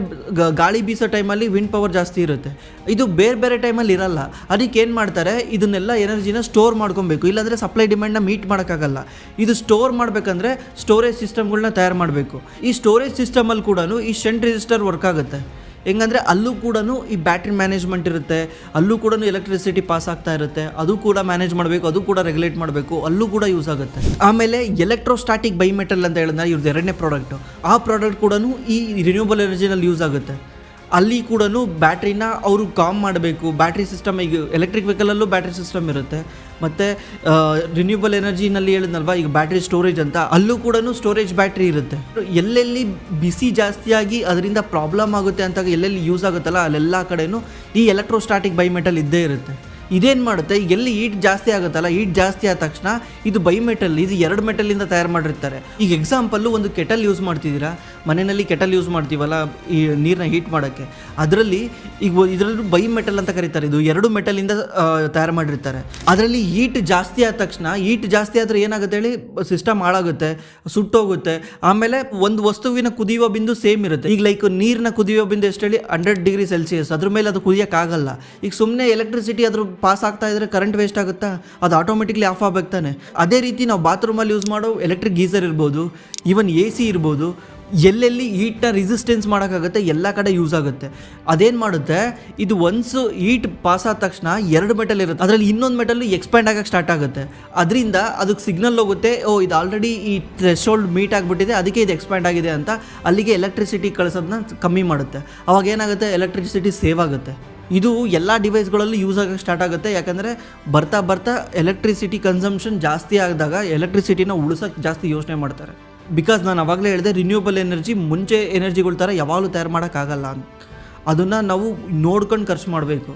Speaker 1: ಗಾಳಿ ಬೀಸೋ ಟೈಮಲ್ಲಿ ವಿಂಡ್ ಪವರ್ ಜಾಸ್ತಿ ಇರುತ್ತೆ. ಇದು ಬೇರೆ ಬೇರೆ ಟೈಮಲ್ಲಿ ಇರಲ್ಲ. ಅದಕ್ಕೆ ಏನು ಮಾಡ್ತಾರೆ, ಇದನ್ನೆಲ್ಲ ಎನರ್ಜಿನ ಸ್ಟೋರ್ ಮಾಡ್ಕೊಬೇಕು, ಇಲ್ಲಾಂದರೆ ಸಪ್ಲೈ ಡಿಮ್ಯಾಂಡ್ನ ಮೀಟ್ ಮಾಡೋಕ್ಕಾಗಲ್ಲ. ಇದು ಸ್ಟೋರ್ ಮಾಡಬೇಕಂದ್ರೆ ಸ್ಟೋರೇಜ್ ಸಿಸ್ಟಮ್ಗಳನ್ನ ತಯಾರು ಮಾಡಬೇಕು. ಈ ಸ್ಟೋರೇಜ್ ಸಿಸ್ಟಮಲ್ಲಿ ಕೂಡ ಈ ಶಂಟ್ ರಿಜಿಸ್ಟರ್ ವರ್ಕ್ ಆಗುತ್ತೆ. ಹೆಂಗಂದರೆ ಅಲ್ಲೂ ಕೂಡ ಈ ಬ್ಯಾಟ್ರಿ ಮ್ಯಾನೇಜ್ಮೆಂಟ್ ಇರುತ್ತೆ, ಅಲ್ಲೂ ಕೂಡ ಎಲೆಕ್ಟ್ರಿಸಿಟಿ ಪಾಸ್ ಆಗ್ತಾ ಇರುತ್ತೆ, ಅದು ಕೂಡ ಮ್ಯಾನೇಜ್ ಮಾಡಬೇಕು, ಅದು ಕೂಡ ರೆಗ್ಯುಲೇಟ್ ಮಾಡಬೇಕು, ಅಲ್ಲೂ ಕೂಡ ಯೂಸ್ ಆಗುತ್ತೆ. ಆಮೇಲೆ ಎಲೆಕ್ಟ್ರೋಸ್ಟಾಟಿಕ್ ಬೈಮೆಟಲ್ ಅಂತ ಹೇಳಿದ್ರೆ ಇವ್ರದ್ದು 2ನೇ ಪ್ರಾಡಕ್ಟು. ಆ ಪ್ರಾಡಕ್ಟ್ ಕೂಡ ಈ ರಿನ್ಯೂಬಲ್ ಎನರ್ಜಿನಲ್ಲಿ ಯೂಸ್ ಆಗುತ್ತೆ. ಅಲ್ಲಿ ಕೂಡ ಬ್ಯಾಟ್ರಿನ ಅವರು ಕಾಮ್ ಮಾಡಬೇಕು. ಬ್ಯಾಟ್ರಿ ಸಿಸ್ಟಮ್, ಈಗ ಎಲೆಕ್ಟ್ರಿಕ್ ವೆಹಿಕಲಲ್ಲೂ ಬ್ಯಾಟ್ರಿ ಸಿಸ್ಟಮ್ ಇರುತ್ತೆ, ಮತ್ತು ರಿನ್ಯೂಬಲ್ ಎನರ್ಜಿನಲ್ಲಿ ಹೇಳಿದ್ನಲ್ವ ಈಗ ಬ್ಯಾಟ್ರಿ ಸ್ಟೋರೇಜ್ ಅಂತ, ಅಲ್ಲೂ ಕೂಡ ಸ್ಟೋರೇಜ್ ಬ್ಯಾಟ್ರಿ ಇರುತ್ತೆ. ಎಲ್ಲೆಲ್ಲಿ ಬಿಸಿ ಜಾಸ್ತಿಯಾಗಿ ಅದರಿಂದ ಪ್ರಾಬ್ಲಮ್ ಆಗುತ್ತೆ ಅಂತ ಎಲ್ಲೆಲ್ಲಿ ಯೂಸ್ ಆಗುತ್ತಲ್ಲ ಅಲ್ಲೆಲ್ಲ ಕಡೆನೂ ಈ ಎಲೆಕ್ಟ್ರೋಸ್ಟಾಟಿಕ್ ಬೈಮೆಟಲ್ ಇದ್ದೇ ಇರುತ್ತೆ. ಇದೇನು ಮಾಡುತ್ತೆ, ಈಗ ಎಲ್ಲಿ ಹೀಟ್ ಜಾಸ್ತಿ ಆಗುತ್ತಲ್ಲ, ಹೀಟ್ ಜಾಸ್ತಿ ಆದ ತಕ್ಷಣ ಇದು ಬೈಮೆಟಲ್, ಇದು 2 ಮೆಟಲಿಂದ ತಯಾರು ಮಾಡಿರ್ತಾರೆ. ಈಗ ಎಕ್ಸಾಂಪಲ್ಲು ಒಂದು ಕೆಟಲ್ ಯೂಸ್ ಮಾಡ್ತಿದ್ದೀರಾ, ಮನೆಯಲ್ಲಿ ಕೆಟಲ್ ಯೂಸ್ ಮಾಡ್ತೀವಲ್ಲ ಈ ನೀರನ್ನ ಹೀಟ್ ಮಾಡೋಕ್ಕೆ, ಅದರಲ್ಲಿ ಈಗ ಇದರಲ್ಲಿ ಬೈ ಮೆಟಲ್ ಅಂತ ಕರೀತಾರೆ, ಇದು 2 ಮೆಟಲಿಂದ ತಯಾರು ಮಾಡಿರ್ತಾರೆ. ಅದರಲ್ಲಿ ಹೀಟ್ ಜಾಸ್ತಿ ಆದ ತಕ್ಷಣ, ಹೀಟ್ ಜಾಸ್ತಿ ಆದರೆ ಏನಾಗುತ್ತೆ ಹೇಳಿ, ಸಿಸ್ಟಮ್ ಹಾಳಾಗುತ್ತೆ, ಸುಟ್ಟೋಗುತ್ತೆ. ಆಮೇಲೆ ಒಂದು ವಸ್ತುವಿನ ಕುದಿಯುವ ಬಿಂದು ಸೇಮ್ ಇರುತ್ತೆ. ಈಗ ಲೈಕ್ ನೀರಿನ ಕುದಿಯುವ ಬಿಂದು ಎಷ್ಟು ಹೇಳಿ 100 ಡಿಗ್ರಿ ಸೆಲ್ಸಿಯಸ್, ಅದ್ರ ಮೇಲೆ ಅದು ಕುದಿಯೋಕ್ಕಾಗಲ್ಲ. ಈಗ ಸುಮ್ಮನೆ ಎಲೆಕ್ಟ್ರಿಸಿಟಿ ಅದ್ರ ಪಾಸ್ ಆಗ್ತಾ ಇದ್ರೆ ಕರೆಂಟ್ ವೇಸ್ಟ್ ಆಗುತ್ತಾ, ಅದು ಆಟೋಮೆಟಿಕ್ಲಿ ಆಫ್ ಆಗಬೇಕು ತಾನೆ. ಅದೇ ರೀತಿ ನಾವು ಬಾತ್ರೂಮಲ್ಲಿ ಯೂಸ್ ಮಾಡೋ ಎಲೆಕ್ಟ್ರಿಕ್ ಗೀಸರ್ ಇರ್ಬೋದು, ಈವನ್ AC ಇರ್ಬೋದು, ಎಲ್ಲೆಲ್ಲಿ ಹೀಟ್ನ ರೆಸಿಸ್ಟೆನ್ಸ್ ಮಾಡೋಕ್ಕಾಗುತ್ತೆ ಎಲ್ಲ ಕಡೆ ಯೂಸ್ ಆಗುತ್ತೆ. ಅದೇನು ಮಾಡುತ್ತೆ, ಇದು ಒನ್ಸ್ ಹೀಟ್ ಪಾಸ್ ಆದ ತಕ್ಷಣ 2 ಮೆಟಲ್ ಇರುತ್ತೆ, ಅದರಲ್ಲಿ ಇನ್ನೊಂದು ಮೆಟಲ್ ಎಕ್ಸ್ಪ್ಯಾಂಡ್ ಆಗೋಕ್ಕೆ ಸ್ಟಾರ್ಟ್ ಆಗುತ್ತೆ. ಅದರಿಂದ ಅದಕ್ಕೆ ಸಿಗ್ನಲ್ ಹೋಗುತ್ತೆ, ಇದು ಆಲ್ರೆಡಿ ಈ ಥ್ರೆಶೋಲ್ಡ್ ಮೀಟ್ ಆಗಿಬಿಟ್ಟಿದೆ, ಅದಕ್ಕೆ ಇದು ಎಕ್ಸ್ಪ್ಯಾಂಡ್ ಆಗಿದೆ ಅಂತ ಅಲ್ಲಿಗೆ ಎಲೆಕ್ಟ್ರಿಸಿಟಿ ಕಳಿಸೋದನ್ನ ಕಮ್ಮಿ ಮಾಡುತ್ತೆ. ಅವಾಗ ಏನಾಗುತ್ತೆ, ಎಲೆಕ್ಟ್ರಿಸಿಟಿ ಸೇವ್ ಆಗುತ್ತೆ. ಇದು ಎಲ್ಲ ಡಿವೈಸ್ಗಳಲ್ಲಿ ಯೂಸ್ ಆಗೋಕ್ಕೆ ಸ್ಟಾರ್ಟ್ ಆಗುತ್ತೆ. ಯಾಕಂದರೆ ಬರ್ತಾ ಬರ್ತಾ ಎಲೆಕ್ಟ್ರಿಸಿಟಿ ಕನ್ಸಂಪ್ಷನ್ ಜಾಸ್ತಿ ಆದಾಗ ಎಲೆಕ್ಟ್ರಿಸಿಟಿನ ಉಳಿಸೋಕ್ಕೆ ಜಾಸ್ತಿ ಯೋಚನೆ ಮಾಡ್ತಾರೆ. ಬಿಕಾಸ್ ನಾನು ಅವಾಗಲೇ ಹೇಳಿದೆ, ರಿನ್ಯೂಬಲ್ ಎನರ್ಜಿ ಮುಂಚೆ ಎನರ್ಜಿಗಳ ಥರ ಯಾವಾಗಲೂ ತಯಾರು ಮಾಡೋಕ್ಕಾಗಲ್ಲ ಅಂತ. ಅದನ್ನು ನಾವು ನೋಡ್ಕೊಂಡು ಖರ್ಚು ಮಾಡಬೇಕು.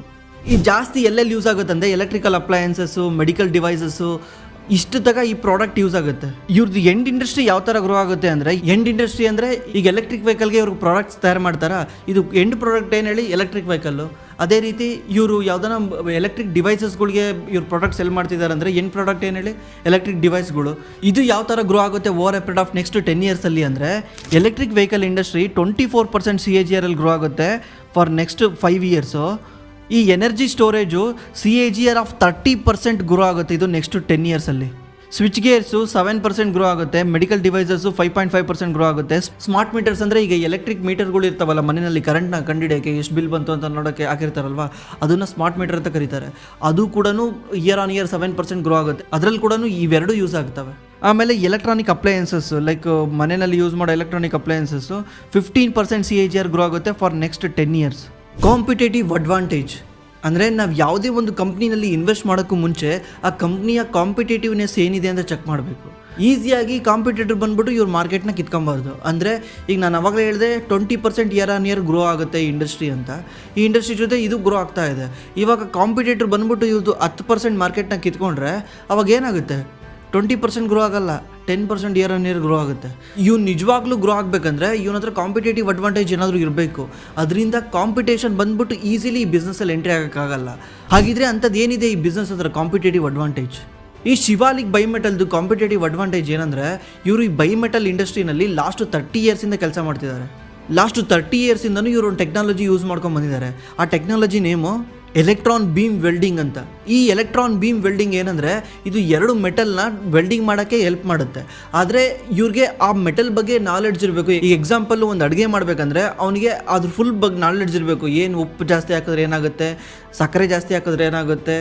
Speaker 1: ಈ ಜಾಸ್ತಿ ಎಲ್ಲೆಲ್ಲಿ ಯೂಸ್ ಆಗುತ್ತೆ ಅಂದರೆ ಎಲೆಕ್ಟ್ರಿಕಲ್ ಅಪ್ಲಯನ್ಸಸ್ಸು, ಮೆಡಿಕಲ್ ಡಿವೈಸಸ್ಸು, ಇಷ್ಟು ತಗ ಈ ಪ್ರಾಡಕ್ಟ್ ಯೂಸ್ ಆಗುತ್ತೆ. ಇವ್ರದ್ದು ಎಂಡ್ ಇಂಡಸ್ಟ್ರಿ ಯಾವ ಥರ ಗ್ರೋ ಆಗುತ್ತೆ ಅಂದರೆ, ಎಂಡ್ ಇಂಡಸ್ಟ್ರಿ ಅಂದರೆ ಈಗ ಎಲೆಕ್ಟ್ರಿಕ್ ವೆಹಿಕಲ್ಗೆ ಇವ್ರಿಗೆ ಪ್ರಾಡಕ್ಟ್ಸ್ ತಯಾರು ಮಾಡ್ತಾರಾ, ಇದು ಎಂಡ್ ಪ್ರಾಡಕ್ಟ್ ಏನು ಹೇಳಿ ಎಲೆಕ್ಟ್ರಿಕ್ ವೆಹಿಕಲ್ಲು. ಅದೇ ರೀತಿ ಇವರು ಯಾವ್ದಾನ ಎಲೆಕ್ಟ್ರಿಕ್ ಡಿವೈಸಸ್ಗಳಿಗೆ ಇವ್ರು ಪ್ರಾಡಕ್ಟ್ ಸೆಲ್ ಮಾಡ್ತಿದ್ದಾರೆ ಅಂದರೆ ಎಂಡ್ ಪ್ರಾಡಕ್ಟ್ ಏನು ಹೇಳಿ ಎಲೆಕ್ಟ್ರಿಕ್ ಡಿವೈಸ್ಗಳು. ಇದು ಯಾವ ಥರ ಗ್ರೋ ಆಗುತ್ತೆ over A period of next 10 ಇಯರ್ಸಲ್ಲಿ ಅಂದರೆ, ಎಲೆಕ್ಟ್ರಿಕ್ ವೆಹಿಕಲ್ ಇಂಡಸ್ಟ್ರಿ 24% CAGR ಅಲ್ಲಿ ಗ್ರೋ ಆಗುತ್ತೆ ಫಾರ್ ನೆಕ್ಸ್ಟ್ 5 ಇಯರ್ಸು. ಈ energy storage CAGR of 30% grow ಆಗುತ್ತೆ ಇದು ನೆಕ್ಸ್ಟ್ 10 ಇಯರ್ಸಲ್ಲಿ. ಸ್ವಿಚ್ ಗೇರ್ಸು 7% ಗ್ರೋ ಆಗುತ್ತೆ. ಮೆಡಿಕಲ್ ಡಿವೈಸಸ್ಸು 5.5% ಗ್ರೋ ಆಗುತ್ತೆ. ಸ್ಮಾರ್ಟ್ ಮೀಟರ್ಸ್ ಅಂದರೆ ಈಗ ಎಲೆಕ್ಟ್ರಿಕ್ ಮೀಟರ್ಗಳು ಇರ್ತಾವಲ್ಲ ಮನೆಯಲ್ಲಿ, ಕರೆಂಟ್ನ ಕಂಡುಹಿಡಿಯೋಕ್ಕೆ ಎಷ್ಟು ಬಿಲ್ ಬಂತು ಅಂತ ನೋಡೋಕ್ಕೆ ಹಾಕಿರ್ತಾರಲ್ವ, ಅದನ್ನು ಸ್ಮಾರ್ಟ್ ಮೀಟರ್ ಅಂತ ಕರೀತಾರೆ. ಅದು ಕೂಡ ಇಯರ್ ಆನ್ ಇಯರ್ 7% ಗ್ರೋ ಆಗುತ್ತೆ. ಅದರಲ್ಲಿ ಕೂಡ ಇವೆರಡು ಯೂಸ್ ಆಗ್ತವೆ. ಆಮೇಲೆ ಎಲೆಕ್ಟ್ರಾನಿಕ್ ಅಪ್ಲಯನ್ಸಸ್, ಲೈಕ್ ಮನೆಯಲ್ಲಿ ಯೂಸ್ ಮಾಡೋ ಎಲೆಕ್ಟ್ರಾನಿಕ್ ಅಪ್ಲಯನ್ಸಸ್ಸು 15% CAGR ಗ್ರೋ ಆಗುತ್ತೆ for next 10 years. Competitive advantage ಅಂದರೆ ನಾವು ಯಾವುದೇ ಒಂದು ಕಂಪ್ನಿನಲ್ಲಿ ಇನ್ವೆಸ್ಟ್ ಮಾಡೋಕ್ಕೂ ಮುಂಚೆ ಆ ಕಂಪ್ನಿಯ ಕಾಂಪಿಟೇಟಿವ್ನೆಸ್ ಏನಿದೆ ಅಂತ ಚೆಕ್ ಮಾಡಬೇಕು. ಈಸಿಯಾಗಿ ಕಾಂಪಿಟೇಟಿವ್ ಬಂದ್ಬಿಟ್ಟು ಇವ್ರ ಮಾರ್ಕೆಟ್ನ ಕಿತ್ಕೊಬಾರ್ದು. ಅಂದರೆ ಈಗ ನಾನು ಅವಾಗಲೇ ಹೇಳಿದೆ 20% ಇಯರ್ ಆನ್ ಇಯರ್ ಗ್ರೋ ಆಗುತ್ತೆ ಈ ಇಂಡಸ್ಟ್ರಿ ಅಂತ. ಈ ಇಂಡಸ್ಟ್ರಿ ಜೊತೆ ಇದು ಗ್ರೋ ಆಗ್ತಾ ಇದೆ. ಇವಾಗ ಕಾಂಪಿಟೇಟಿವ್ ಬಂದ್ಬಿಟ್ಟು ಇವ್ರದ್ದು 10% ಮಾರ್ಕೆಟ್ನ ಕಿತ್ಕೊಂಡ್ರೆ ಅವಾಗ ಏನಾಗುತ್ತೆ, 20% ಗ್ರೋ ಆಗಲ್ಲ, 10% ಇಯರ್ ಆನ್ ಇಯರ್ ಗ್ರೋ ಆಗುತ್ತೆ. ಇವ್ನು ನಿಜವಾಗ್ಲೂ ಗ್ರೋ ಆಗಬೇಕಂದ್ರೆ ಇವನ ಹತ್ರ ಕಾಂಪಿಟೇಟಿವ್ ಅಡ್ವಾಂಟೇಜ್ ಏನಾದರೂ ಇರಬೇಕು. ಅದರಿಂದ ಕಾಂಪಿಟೇಷನ್ ಬಂದ್ಬಿಟ್ಟು ಈಸಿಲಿ ಈ ಬಿಸ್ನೆಸ್ಸಲ್ಲಿ ಎಂಟ್ರಿ ಆಗೋಕ್ಕಾಗಲ್ಲ. ಹಾಗಿದ್ರೆ ಅಂಥದ್ದು ಏನಿದೆ ಈ ಬಿಸ್ನೆಸ್ ಹತ್ರ ಕಾಂಪಿಟೇಟಿವ್ ಅಡ್ವಾಂಟೇಜ್? ಈ ಶಿವಾಲಿಕ್ ಬೈಮೆಟಲ್ದು ಕಾಂಪಿಟೇಟಿವ್ ಅಡ್ವಾಂಟೇಜ್ ಏನಂದರೆ, ಇವರು ಈ ಬೈಮೆಟಲ್ ಇಂಡಸ್ಟ್ರಿನಲ್ಲಿ ಲಾಸ್ಟ್ 30 ಇಯರ್ಸಿಂದ ಕೆಲಸ ಮಾಡ್ತಿದ್ದಾರೆ. ಲಾಸ್ಟ್ 30 ಇಯರ್ಸಿಂದನೂ ಇವರು ಒಂದು ಟೆಕ್ನಾಲಜಿ ಯೂಸ್ ಮಾಡ್ಕೊಂಡು ಬಂದಿದ್ದಾರೆ. ಆ technology name electron beam welding ಅಂತ. ಈ ಎಲೆಕ್ಟ್ರಾನ್ ಬೀಮ್ ವೆಲ್ಡಿಂಗ್ ಏನಂದರೆ, ಇದು 2 ಮೆಟಲ್ನ ವೆಲ್ಡಿಂಗ್ ಮಾಡೋಕ್ಕೆ ಹೆಲ್ಪ್ ಮಾಡುತ್ತೆ. ಆದರೆ ಇವ್ರಿಗೆ ಆ ಮೆಟಲ್ ಬಗ್ಗೆ ನಾಲೆಡ್ಜ್ ಇರಬೇಕು. ಈ ಎಕ್ಸಾಂಪಲ್ ಒಂದು ಅಡುಗೆ ಮಾಡಬೇಕಂದ್ರೆ ಅವನಿಗೆ ಅದ್ರ ಫುಲ್ ಬಗ್ಗೆ ನಾಲೆಡ್ಜ್ ಇರಬೇಕು. ಏನು ಉಪ್ಪು ಜಾಸ್ತಿ ಹಾಕಿದ್ರೆ ಏನಾಗುತ್ತೆ, ಸಕ್ಕರೆ ಜಾಸ್ತಿ ಹಾಕಿದ್ರೆ ಏನಾಗುತ್ತೆ,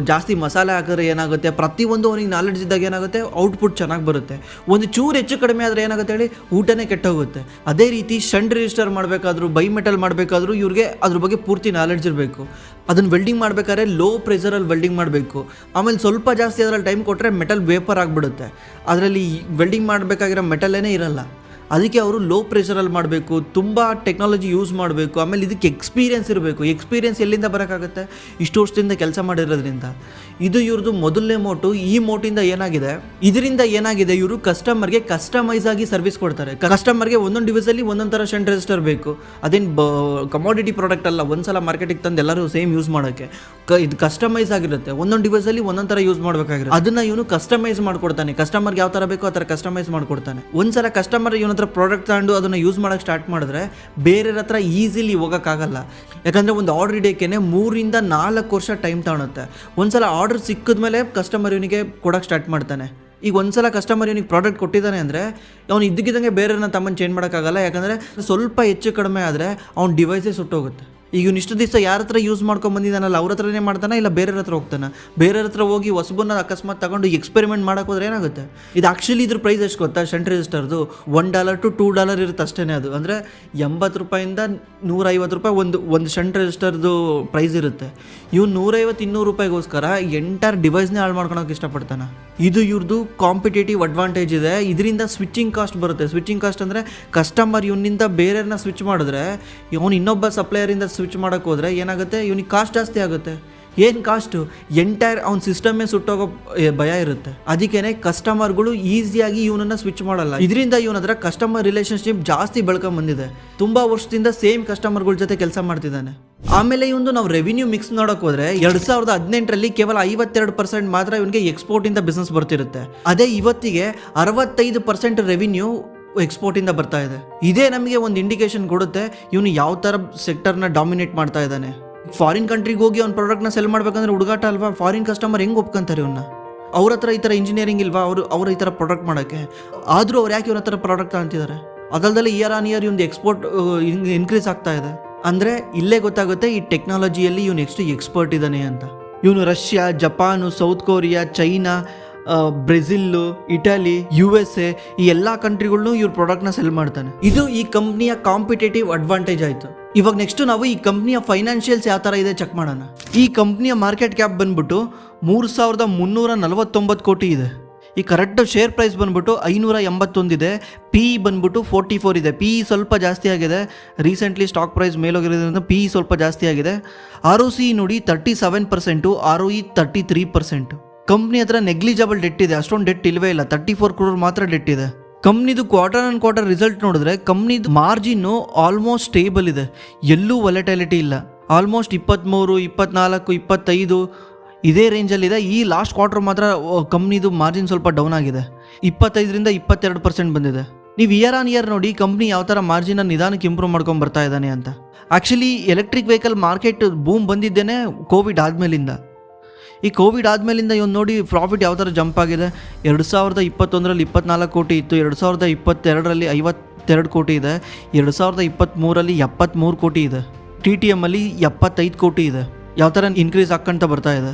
Speaker 1: ಜಾಸ್ತಿ ಮಸಾಲೆ ಹಾಕಿದ್ರೆ ಏನಾಗುತ್ತೆ, ಪ್ರತಿಯೊಂದು ಅವನಿಗೆ ನಾಲೆಡ್ಜ್ ಇದ್ದಾಗ ಏನಾಗುತ್ತೆ, ಔಟ್ಪುಟ್ ಚೆನ್ನಾಗಿ ಬರುತ್ತೆ. ಒಂದು ಚೂರು ಹೆಚ್ಚು ಕಡಿಮೆ ಆದರೆ ಏನಾಗುತ್ತೆ ಹೇಳಿ, ಊಟನೇ ಕೆಟ್ಟೋಗುತ್ತೆ. ಅದೇ ರೀತಿ ಶಂಟ್ ರಿಜಿಸ್ಟರ್ ಮಾಡಬೇಕಾದ್ರೂ, ಬೈ ಮೆಟಲ್ ಮಾಡಬೇಕಾದ್ರೂ ಇವ್ರಿಗೆ ಅದ್ರ ಬಗ್ಗೆ ಪೂರ್ತಿ ನಾಲೆಡ್ಜ್ ಇರಬೇಕು. ಅದನ್ನು ವೆಲ್ಡಿಂಗ್ ಮಾಡಬೇಕಾದ್ರೆ ಲೋ ಪ್ರೆಷರಲ್ಲಿ ವೆಲ್ಡಿಂಗ್ ಮಾಡಬೇಕು. ಆಮೇಲೆ ಸ್ವಲ್ಪ ಜಾಸ್ತಿ ಅದರಲ್ಲಿ ಟೈಮ್ ಕೊಟ್ಟರೆ ಮೆಟಲ್ ವೇಪರ್ ಆಗಿಬಿಡುತ್ತೆ. ಅದರಲ್ಲಿ ವೆಲ್ಡಿಂಗ್ ಮಾಡಬೇಕಾಗಿರೋ ಮೆಟಲ್ಲೇ ಇರಲ್ಲ. ಅದಕ್ಕೆ ಅವರು ಲೋ ಪ್ರೆಷರಲ್ಲಿ ಮಾಡಬೇಕು, ತುಂಬ ಟೆಕ್ನಾಲಜಿ ಯೂಸ್ ಮಾಡಬೇಕು. ಆಮೇಲೆ ಇದಕ್ಕೆ ಎಕ್ಸ್ಪೀರಿಯೆನ್ಸ್ ಇರಬೇಕು. ಎಕ್ಸ್ಪೀರಿಯೆನ್ಸ್ ಎಲ್ಲಿಂದ ಬರೋಕ್ಕಾಗುತ್ತೆ, ಇಷ್ಟು ವರ್ಷದಿಂದ ಕೆಲಸ ಮಾಡಿರೋದ್ರಿಂದ. ಇದು ಇವ್ರದ್ದು ಮೊದಲನೇ ಮೋಟು. ಈ ಮೋಟಿಂದ ಇದರಿಂದ ಏನಾಗಿದೆ, ಇವರು ಕಸ್ಟಮರ್ಗೆ ಕಸ್ಟಮೈಸ್ ಆಗಿ ಸರ್ವಿಸ್ ಕೊಡ್ತಾರೆ. ಕಸ್ಟಮರ್ಗೆ ಒಂದೊಂದು ಡಿವೈಸಲ್ಲಿ ಒಂದೊಂದು ಥರ ಶಂಟ್ ರೆಜಿಸ್ಟರ್ ಬೇಕು. ಅದೇನು ಕಮೋಡಿಟಿ ಪ್ರಾಡಕ್ಟ್ ಅಲ್ಲ, ಒಂದ್ಸಲ ಮಾರ್ಕೆಟಿಗೆ ತಂದು ಎಲ್ಲರೂ ಸೇಮ್ ಯೂಸ್ ಮಾಡೋಕ್ಕೆ. ಇದು ಕಸ್ಟಮೈಸ್ ಆಗಿರುತ್ತೆ. ಒಂದೊಂದು ಡಿವೈಸಲ್ಲಿ ಒಂದೊಂದು ಥರ ಯೂಸ್ ಮಾಡಬೇಕಾಗಿರುತ್ತೆ. ಅದನ್ನು ಇವನು ಕಸ್ಟಮೈಸ್ ಮಾಡ್ಕೊಡ್ತಾನೆ. ಕಸ್ಟಮರ್ಗೆ ಯಾವ ಥರ ಬೇಕೋ ಆ ಥರ ಕಸ್ಟಮೈಸ್ ಮಾಡ್ಕೊಡ್ತಾನೆ. ಒಂದ್ಸಲ ಕಸ್ಟಮರ್ ಇವನ ಹತ್ರ ಪ್ರಾಡಕ್ಟ್ ತಗೊಂಡು ಅದನ್ನು ಯೂಸ್ ಮಾಡೋಕ್ಕೆ ಸ್ಟಾರ್ಟ್ ಮಾಡಿದ್ರೆ ಬೇರೆಯವ್ರ ಹತ್ರ ಈಸಿಲಿ ಹೋಗೋಕ್ಕಾಗಲ್ಲ. ಯಾಕಂದರೆ ಒಂದು ಆರ್ಡರ್ ಹಿಡಿಯೋಕ್ಕೆ 3 ಇಂದ 4 ವರ್ಷ ಟೈಮ್ ತಗೊಳುತ್ತೆ. ಒಂದ್ಸಲ ಆರ್ಡರ್ ಸಿಕ್ಕಿದ್ಮೇಲೆ ಕಸ್ಟಮರ್ ಇವನಿಗೆ ಕೊಡೋಕ್ಕೆ ಸ್ಟಾರ್ಟ್ ಮಾಡ್ತಾನೆ. ಈಗ ಒಂದ್ಸಲ ಕಸ್ಟಮರ್ ಇವನಿಗೆ ಪ್ರಾಡಕ್ಟ್ ಕೊಟ್ಟಿದ್ದಾನೆ ಅಂದರೆ ಅವ್ನು ಇದ್ದಕ್ಕಿದ್ದಂಗೆ ಬೇರೆಯವ್ರನ್ನ ತಮ್ಮನ್ನು ಚೇಂಜ್ ಮಾಡೋಕ್ಕಾಗಲ್ಲ. ಯಾಕಂದರೆ ಸ್ವಲ್ಪ ಹೆಚ್ಚು ಕಡಿಮೆ ಆದರೆ ಅವ್ನ ಡಿವೈಸೇ ಸುಟ್ಟೋಗುತ್ತೆ. ಈಗ ಇವ್ನು ಇಷ್ಟು ದಿವಸ ಯಾರ ಹತ್ರ ಯೂಸ್ ಮಾಡ್ಕೊಂಡು ಬಂದಿದ್ದಾನಲ್ಲ ಅವ್ರ ಹತ್ರನೇ ಮಾಡ್ತಾನೆ, ಇಲ್ಲ ಬೇರೆಯವ್ರ ಹತ್ರ ಹೋಗ್ತಾನೆ. ಬೇರೆಯವ್ರ ಹತ್ರ ಹೋಗಿ ಹೊಸಬನ್ನ ಅಕಸ್ಮಾತ್ ತಗೊಂಡು ಎಕ್ಸ್ಪೆರಿಮೆಂಟ್ ಮಾಡೋಕೆ ಹೋದ್ರೆ ಏನಾಗುತ್ತೆ. ಇದು ಆ್ಯಕ್ಚುಲಿ ಇದ್ರ ಪ್ರೈಸ್ ಎಷ್ಟು ಗೊತ್ತಾ, ಶಂಟ್ ರಿಜಿಸ್ಟರ್ದು $1 to $2 ಇರುತ್ತೆ ಅಷ್ಟೇ. ಅದು ಅಂದರೆ $80 ಇಂದ $150 ಒಂದು ಶಂಟ್ ರಿಜಿಸ್ಟರ್ದು ಪ್ರೈಸ್ ಇರುತ್ತೆ. ಇವ್ನು $150-200 ಎಂಟೈರ್ ಡಿವೈಸ್ನೇ ಹಾಳು ಮಾಡ್ಕೊಳಕ್ಕೆ ಇಷ್ಟಪಡ್ತಾನೆ. ಇದು ಇವ್ರದ್ದು ಕಾಂಪಿಟೇಟಿವ್ ಅಡ್ವಾಂಟೇಜ್ ಇದೆ. ಇದರಿಂದ ಸ್ವಿಚ್ಚಿಂಗ್ ಕಾಸ್ಟ್ ಬರುತ್ತೆ. ಸ್ವಿಚ್ಚಿಂಗ್ ಕಾಸ್ಟ್ ಅಂದರೆ ಕಸ್ಟಮರ್ ಇವನಿಂದ ಬೇರೆಯವ್ರನ್ನ ಸ್ವಿಚ್ ಮಾಡಿದ್ರೆ, ಇವನು ಇನ್ನೊಬ್ಬ ಸಪ್ಲೈಯರಿಂದ ಸ್ವಿಚ್ ಮಾಡೋಕ್ಕೆ ಹೋದರೆ ಏನಾಗುತ್ತೆ, ಇವನಿಗೆ ಕಾಸ್ಟ್ ಜಾಸ್ತಿ ಆಗುತ್ತೆ. ಏನು ಕಾಸ್ಟು ಎಂಟೈರ್ ಅವ್ನ ಸಿಸ್ಟಮ್ಮೇ ಸುಟ್ಟೋಗೋ ಭಯ ಇರುತ್ತೆ. ಅದಕ್ಕೇನೆ ಕಸ್ಟಮರ್ಗಳು ಈಸಿಯಾಗಿ ಇವನನ್ನು ಸ್ವಿಚ್ ಮಾಡಲ್ಲ. ಇದರಿಂದ ಇವನ ಹತ್ರ ಕಸ್ಟಮರ್ ರಿಲೇಷನ್ಶಿಪ್ ಜಾಸ್ತಿ ಬೆಳ್ಕೊಂಡ್ ಬಂದಿದೆ. ತುಂಬ ವರ್ಷದಿಂದ ಸೇಮ್ ಕಸ್ಟಮರ್ಗಳ ಜೊತೆ ಕೆಲಸ ಮಾಡ್ತಿದ್ದಾನೆ. ಆಮೇಲೆ ಇವನು ನಾವು ರೆವಿನ್ಯೂ ಮಿಕ್ಸ್ ನೋಡೋಕೆ ಹೋದ್ರೆ 2018ರಲ್ಲಿ ಕೇವಲ 52% ಮಾತ್ರ ಇವನಿಗೆ ಎಕ್ಸ್ಪೋರ್ಟಿಂದ ಬಿಸ್ನೆಸ್ ಬರ್ತಿರುತ್ತೆ. ಅದೇ ಇವತ್ತಿಗೆ 65% ರೆವಿನ್ಯೂ ಎಕ್ಸ್ಪೋರ್ಟಿಂದ ಬರ್ತಾ ಇದೆ. ಇದೇ ನಮಗೆ ಒಂದು ಇಂಡಿಕೇಶನ್ ಕೊಡುತ್ತೆ ಇವನು ಯಾವ ಥರ ಸೆಕ್ಟರ್ನ ಡಾಮಿನೇಟ್ ಮಾಡ್ತಾ ಇದ್ದಾನೆ. ಫಾರಿನ್ ಕಂಟ್ರಿಗೆ ಹೋಗಿ ಅವ್ನ ಪ್ರಾಡಕ್ಟ್ನ ಸೆಲ್ ಮಾಡ್ಬೇಕಂದ್ರೆ ಹುಡುಗಾಟ ಅಲ್ವಾ? ಫಾರಿನ್ ಕಸ್ಟಮರ್ ಹೆಂಗೆ ಒಪ್ಕೊಂತಾರೆ ಇವನ್ನ? ಅವ್ರ ಹತ್ರ ಈ ಥರ ಇಂಜಿನಿಯರಿಂಗ್ ಇಲ್ವಾ ಅವ್ರ ಈ ಥರ ಪ್ರಾಡಕ್ಟ್ ಮಾಡೋಕ್ಕೆ? ಆದರೂ ಅವ್ರು ಯಾಕೆ ಇವ್ರ ಹತ್ರ ಪ್ರಾಡಕ್ಟ್ ಅಂತಿದ್ದಾರೆ? ಅದಲ್ಲದೆ ಇಯರ್ ಆನ್ ಇಯರ್ ಇವ್ನು ಎಕ್ಸ್ಪೋರ್ಟ್ ಇನ್ಕ್ರೀಸ್ ಆಗ್ತಾ ಇದೆ. ಅಂದರೆ ಇಲ್ಲೇ ಗೊತ್ತಾಗುತ್ತೆ ಈ ಟೆಕ್ನಾಲಜಿಯಲ್ಲಿ ಇವನು ಎಷ್ಟು ಎಕ್ಸ್ಪರ್ಟ್ ಇದ್ದಾನೆ ಅಂತ. ಇವನು Russia, Japan, South Korea, China, Brazil, Italy, USA ಈ ಎಲ್ಲ ಕಂಟ್ರಿಗಳನ್ನೂ ಇವ್ರ ಪ್ರಾಡಕ್ಟ್ನ ಸೆಲ್ ಮಾಡ್ತಾನೆ. ಇದು ಈ ಕಂಪ್ನಿಯ ಕಾಂಪಿಟೇಟಿವ್ ಅಡ್ವಾಂಟೇಜ್ ಆಯಿತು. ಇವಾಗ ನೆಕ್ಸ್ಟ್ ನಾವು ಈ ಕಂಪ್ನಿಯ ಫೈನಾನ್ಷಿಯಲ್ಸ್ ಯಾವ ಥರ ಇದೆ ಚೆಕ್ ಮಾಡೋಣ. ಈ ಕಂಪ್ನಿಯ ಮಾರ್ಕೆಟ್ ಕ್ಯಾಪ್ ಬಂದ್ಬಿಟ್ಟು 3,349 ಕೋಟಿ ಇದೆ. ಈ ಕರೆಕ್ಟ್ ಶೇರ್ ಪ್ರೈಸ್ ಬಂದ್ಬಿಟ್ಟು 581 ಇದೆ. PE ಬಂದ್ಬಿಟ್ಟು 44 ಇದೆ. PE ಸ್ವಲ್ಪ ಜಾಸ್ತಿ ಆಗಿದೆ. ರೀಸೆಂಟ್ಲಿ ಸ್ಟಾಕ್ ಪ್ರೈಸ್ ಮೇಲೋಗಿರೋದ್ರಿಂದ PE ಸ್ವಲ್ಪ ಜಾಸ್ತಿ ಆಗಿದೆ. ROC ನೋಡಿ 37%, ROE 33%. ಕಂಪ್ನಿ ಹತ್ರ ನೆಗ್ಲಿಜಬಲ್ ಡೆಟ್ ಇದೆ, ಅಷ್ಟೊಂದು ಡೆಟ್ ಇಲ್ವೇ ಇಲ್ಲ, 34 crore ಮಾತ್ರ ಡೆಟ್ ಇದೆ. ಕಂಪ್ನಿದು ಕ್ವಾರ್ಟರ್ ರಿಸಲ್ಟ್ ನೋಡಿದ್ರೆ ಕಂಪ್ನಿದು ಮಾರ್ಜಿನ್ನು ಆಲ್ಮೋಸ್ಟ್ ಸ್ಟೇಬಲ್ ಇದೆ, ಎಲ್ಲೂ ವೊಲಟೈಲಿಟಿ ಇಲ್ಲ. ಆಲ್ಮೋಸ್ಟ್ 23, 24, 25 ಇದೇ ರೇಂಜಲ್ಲಿದೆ. ಈ ಲಾಸ್ಟ್ ಕ್ವಾರ್ಟರ್ ಮಾತ್ರ ಕಂಪ್ನಿದು ಮಾರ್ಜಿನ್ ಸ್ವಲ್ಪ ಡೌನ್ ಆಗಿದೆ, 25ರಿಂದ 22% ಬಂದಿದೆ. ನೀವು ಇಯರ್ ಆನ್ ಇಯರ್ ನೋಡಿ ಕಂಪ್ನಿ ಯಾವ ಥರ ಮಾರ್ಜಿನ ನಿಧಾನಕ್ಕೆ ಇಂಪ್ರೂವ್ ಮಾಡ್ಕೊಂಡು ಬರ್ತಾ ಇದ್ದಾನೆ ಅಂತ. Actually electric vehicle market boom ಬಂದಿದ್ದೇನೆ ಕೋವಿಡ್ ಆದಮೇಲಿಂದ. ಈ ಕೋವಿಡ್ ಆದಮೇಲಿಂದ ಇವನು ನೋಡಿ ಪ್ರಾಫಿಟ್ ಯಾವ ಥರ ಜಂಪ್ ಆಗಿದೆ. 2021ರಲ್ಲಿ 24 ಕೋಟಿ ಇತ್ತು, 2022ರಲ್ಲಿ 52 ಕೋಟಿ ಇದೆ, 2023ರಲ್ಲಿ 73 ಕೋಟಿ ಇದೆ, TTMಲ್ಲಿ 75 ಕೋಟಿ ಇದೆ. ಯಾವ ಥರ ಇನ್ಕ್ರೀಸ್ ಆಗ್ಕೊಂತ ಬರ್ತಾ ಇದೆ.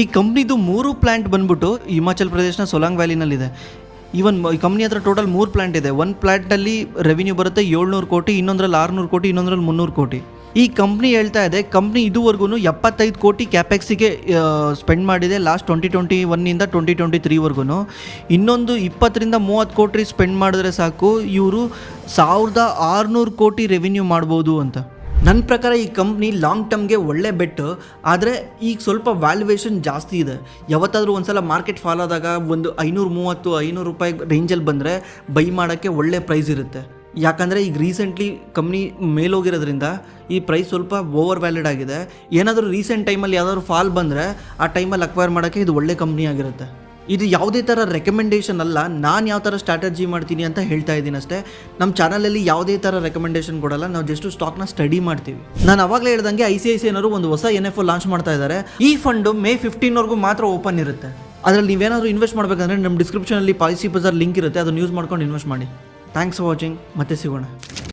Speaker 1: ಈ ಕಂಪ್ನಿದು 3 ಪ್ಲ್ಯಾಂಟ್ ಬಂದ್ಬಿಟ್ಟು ಹಿಮಾಚಲ್ ಪ್ರದೇಶನ ಸೊಲಾಂಗ್ ವ್ಯಾಲಿನಲ್ಲಿದೆ. ಈವನ್ ಈ ಕಂಪ್ನಿ ಹತ್ರ ಟೋಟಲ್ 3 ಪ್ಲ್ಯಾಂಟ್ ಇದೆ. ಒಂದು ಪ್ಲ್ಯಾಂಟಲ್ಲಿ ರೆವಿನ್ಯೂ ಬರುತ್ತೆ 700 ಕೋಟಿ, ಇನ್ನೊಂದರಲ್ಲಿ 600 ಕೋಟಿ, ಇನ್ನೊಂದರಲ್ಲಿ 300 ಕೋಟಿ. ಈ ಕಂಪ್ನಿ ಹೇಳ್ತಾ ಇದೆ ಕಂಪ್ನಿ ಇದುವರೆಗೂ 75 ಕೋಟಿ ಕ್ಯಾಪೆಕ್ಸಿಗೆ ಸ್ಪೆಂಡ್ ಮಾಡಿದೆ ಲಾಸ್ಟ್ 2021ಇಂದ 2023ವರೆಗೂ. ಇನ್ನೊಂದು 20ರಿಂದ 30 ಕೋಟಿ ಸ್ಪೆಂಡ್ ಮಾಡಿದ್ರೆ ಸಾಕು ಇವರು 1600 ಕೋಟಿ ರೆವಿನ್ಯೂ ಮಾಡ್ಬೋದು ಅಂತ. ನನ್ನ ಪ್ರಕಾರ ಈ ಕಂಪ್ನಿ ಲಾಂಗ್ ಟರ್ಮ್ಗೆ ಒಳ್ಳೆ ಬೆಟ್. ಆದರೆ ಈಗ ಸ್ವಲ್ಪ ವ್ಯಾಲ್ಯುವೇಷನ್ ಜಾಸ್ತಿ ಇದೆ. ಯಾವತ್ತಾದರೂ ಒಂದ್ಸಲ ಮಾರ್ಕೆಟ್ ಫಾಲ್ ಆದಾಗ ಒಂದು 530-500 ರೂಪಾಯಿ ರೇಂಜಲ್ಲಿ ಬಂದರೆ ಬೈ ಮಾಡೋಕ್ಕೆ ಒಳ್ಳೆ ಪ್ರೈಸ್ ಇರುತ್ತೆ. ಯಾಕಂದರೆ ಈಗ ರೀಸೆಂಟ್ಲಿ ಕಂಪ್ನಿ ಮೇಲೋಗಿರೋದ್ರಿಂದ ಈ ಪ್ರೈಸ್ ಸ್ವಲ್ಪ ಓವರ್ ವ್ಯಾಲಿಡ್ ಆಗಿದೆ. ಏನಾದರೂ ರೀಸೆಂಟ್ ಟೈಮಲ್ಲಿ ಯಾವ್ದಾದ್ರು ಫಾಲ್ ಬಂದರೆ ಆ ಟೈಮಲ್ಲಿ ಅಕ್ವೈರ್ ಮಾಡೋಕ್ಕೆ ಇದು ಒಳ್ಳೆ ಕಂಪ್ನಿ ಆಗಿರುತ್ತೆ. ಇದು ಯಾವುದೇ ಥರ ರೆಕಮೆಂಡೇಷನ್ ಅಲ್ಲ, ನಾನು ಯಾವ ಥರ ಸ್ಟ್ರಾಟಜಿ ಮಾಡ್ತೀನಿ ಅಂತ ಹೇಳ್ತಾ ಇದ್ದೀನಿ ಅಷ್ಟೇ. ನಮ್ಮ ಚಾನಲಲ್ಲಿ ಯಾವುದೇ ಥರ ರೆಕಮೆಂಡೇಷನ್ ಕೊಡಲ್ಲ, ನಾವು ಜಸ್ಟ್ ಸ್ಟಾಕ್ನ ಸ್ಟಡಿ ಮಾಡ್ತೀವಿ. ನಾನು ಅವಾಗಲೇ ಹೇಳ್ದಂಗೆ ICICIನವರು ಒಂದು ಹೊಸ NFO ಲಾಂಚ್ ಮಾಡ್ತಾ ಇದ್ದಾರೆ. ಈ ಫಂಡು May 15ವರೆಗೂ ಮಾತ್ರ ಓಪನ್ ಇರುತ್ತೆ. ಅದರಲ್ಲಿ ನೀವೇನಾದರೂ ಇನ್ವೆಸ್ಟ್ ಮಾಡಬೇಕಂದ್ರೆ ನಮ್ಮ ಡಿಸ್ಕ್ರಿಪ್ಷನಲ್ಲಿ ಪಾಲಿಸಿ ಬಜಾರ್ ಲಿಂಕ್ ಇರುತ್ತೆ, ಅದನ್ನು ಯೂಸ್ ಮಾಡ್ಕೊಂಡು ಇನ್ವೆಸ್ಟ್ ಮಾಡಿ. ಥ್ಯಾಂಕ್ಸ್ ಫಾರ್ ವಾಚಿಂಗ್, ಮತ್ತೆ ಸಿಗೋಣ.